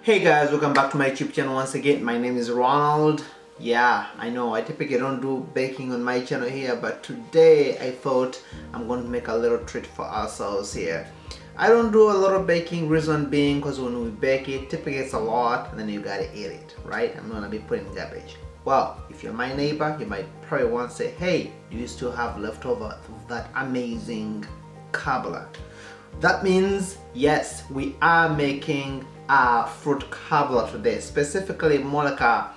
Hey guys, welcome back to my YouTube channel once again. My name is Ronald. Yeah, I know I typically don't do baking on my channel here, but today I thought I'm going to make a little treat for ourselves here. I don't do a lot of baking, reason being because when we bake it, typically it's a lot and then you gotta eat it, right? I'm not gonna be putting garbage. Well, if you're my neighbor, you might probably want to say, hey, do you still have leftover of that amazing cobbler? That means yes, we are making a fruit cobbler today, specifically more like a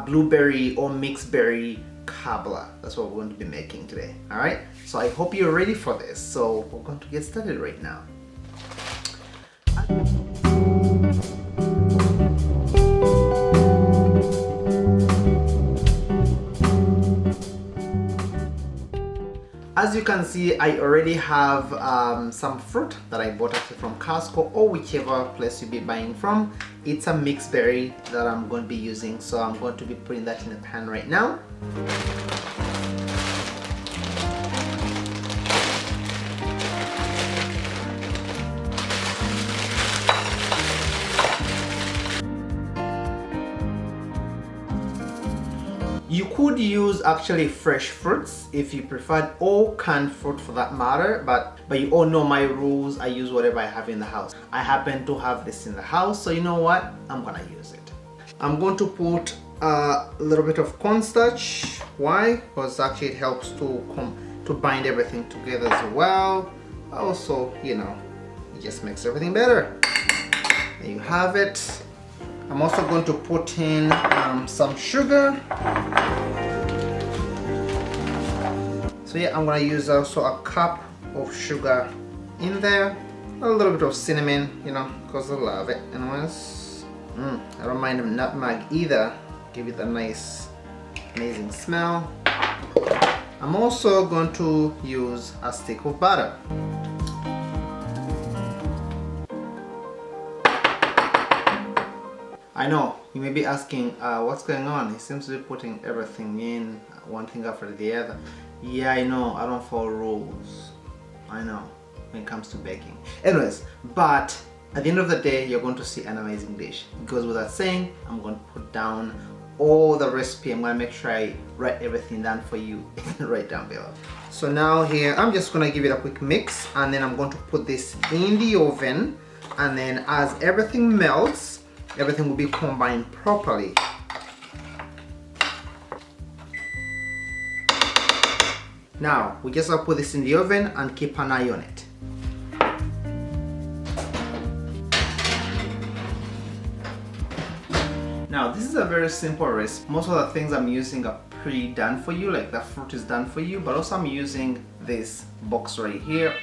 blueberry or mixed berry cobbler. That's what we're going to be making today. All right, so I hope you're ready for this. So we're going to get started right now. As you can see, I already have some fruit that I bought actually from Costco or whichever place you'll be buying from. It's a mixed berry that I'm going to be using, so I'm going to be putting that in the pan right now. You could use actually fresh fruits if you preferred, or canned fruit for that matter, but you all know my rules. I use whatever I have in the house. I happen to have this in the house, so you know what? I'm gonna use it. I'm going to put a little bit of cornstarch. Why? Because actually it helps to bind everything together as well. Also, you know, it just makes everything better. There you have it. I'm also going to put in some sugar. So yeah, I'm going to use also a cup of sugar in there. A little bit of cinnamon, you know, because I love it. Anyways, I don't mind nutmeg either. Give it a nice, amazing smell. I'm also going to use a stick of butter. I know, you may be asking, what's going on? He seems to be putting everything in, one thing after the other. Yeah, I know, I don't follow rules. I know, when it comes to baking. Anyways, but at the end of the day, you're going to see an amazing dish. Because with that saying, I'm going to put down all the recipe. I'm going to make sure I write everything down for you right down below. So now here, I'm just going to give it a quick mix, and then I'm going to put this in the oven, and then as everything melts, everything will be combined properly. Now, we just have to put this in the oven and keep an eye on it. Now, this is a very simple recipe. Most of the things I'm using are pre-done for you, like the fruit is done for you, but also I'm using this box right here.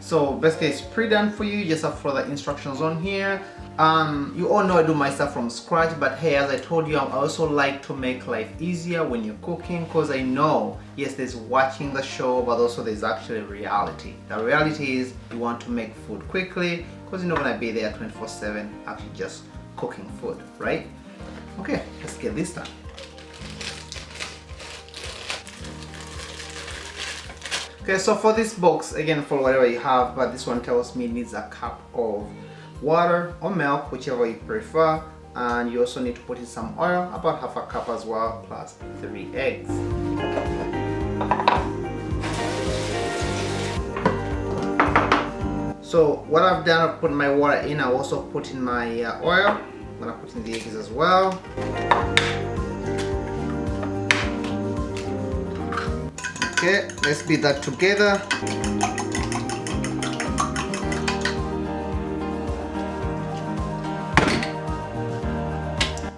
So basically it's pre-done for you, you just have to follow the instructions on here. You all know I do my stuff from scratch, but hey, as I told you, I also like to make life easier when you're cooking, because I know, yes, there's watching the show, but also there's actually reality. The reality is you want to make food quickly, because you're not going to be there 24/7 actually just cooking food, right? Okay, let's get this done. Okay, so for this box, again, for whatever you have, but this one tells me it needs a cup of water or milk, whichever you prefer, and you also need to put in some oil, about half a cup as well, plus 3 eggs. So what I've done, I've put my water in, I also put in my oil. I'm gonna put in the eggs as well. Okay, let's beat that together.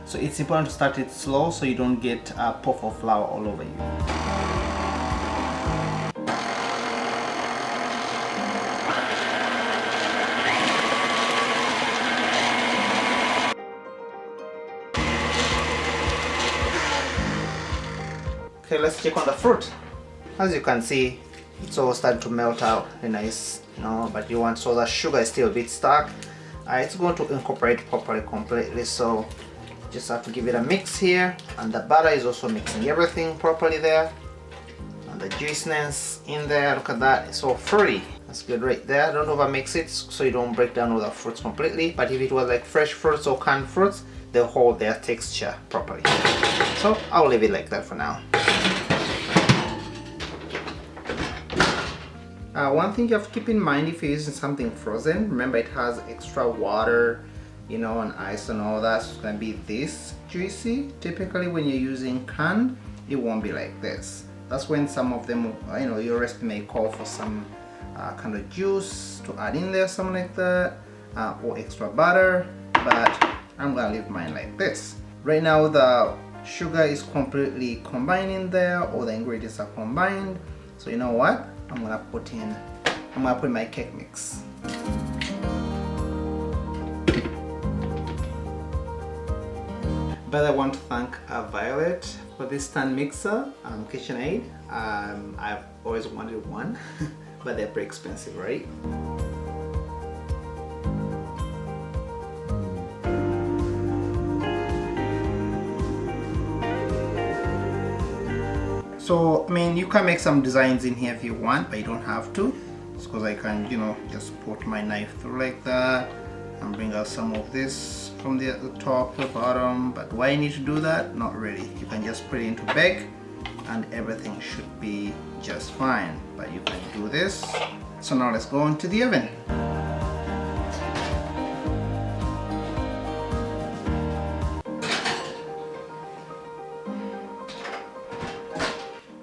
So it's important to start it slow so you don't get a puff of flour all over you. Okay, let's check on the fruit. As you can see, it's all starting to melt out nice, you know, but you want, so the sugar is still a bit stuck. It's going to incorporate properly completely, so just have to give it a mix here, and the butter is also mixing everything properly there, and the juiciness in there. Look at that, it's all free. That's good right there. Don't over mix it so you don't break down all the fruits completely. But if it was like fresh fruits or canned fruits, they'll hold their texture properly. So I'll leave it like that for now. One thing you have to keep in mind if you're using something frozen, remember it has extra water, you know, and ice and all that, so it's going to be this juicy. Typically when you're using canned, it won't be like this. That's when some of them, you know, your recipe may call for some kind of juice to add in there, something like that, or extra butter, but I'm gonna leave mine like this. Right now the sugar is completely combined in there, all the ingredients are combined, so you know what, I'm gonna put in my cake mix. But I want to thank Violet for this stand mixer, KitchenAid. I've always wanted one, but they're pretty expensive, right? So, I mean, you can make some designs in here if you want, but you don't have to. It's because I can, you know, just put my knife through like that and bring out some of this from the top to the bottom. But why you need to do that? Not really. You can just put it into bake and everything should be just fine. But you can do this. So now let's go into the oven.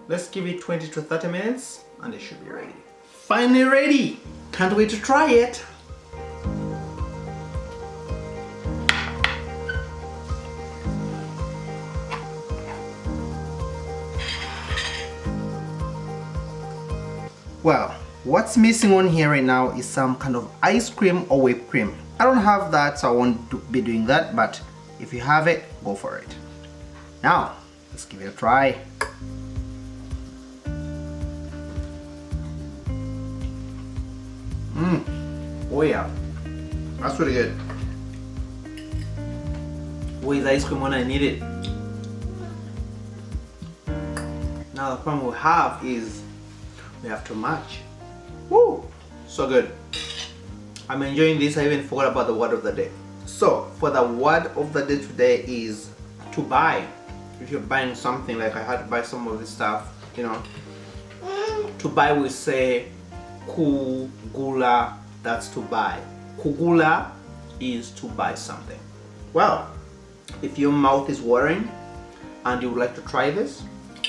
Let's give it 20 to 30 minutes and it should be ready. Finally ready! Can't wait to try it! Well, what's missing on here right now is some kind of ice cream or whipped cream. I don't have that, so I won't be doing that, but if you have it, go for it. Now, let's give it a try. Oh yeah, that's really good. With ice cream when I need it. Now the problem we have is we have to match. Woo! So good. I'm enjoying this. I even forgot about the word of the day. So for the word of the day today is to buy. If you're buying something, like I had to buy some of this stuff, you know, to buy we say kugula. That's to buy. Kugula is to buy something. Well, if your mouth is watering and you would like to try this,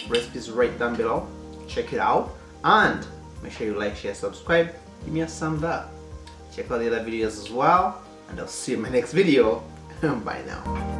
recipe is right down below. Check it out and make sure you like, share, subscribe. Give me a thumbs up. Check out the other videos as well, and I'll see you in my next video. Bye now.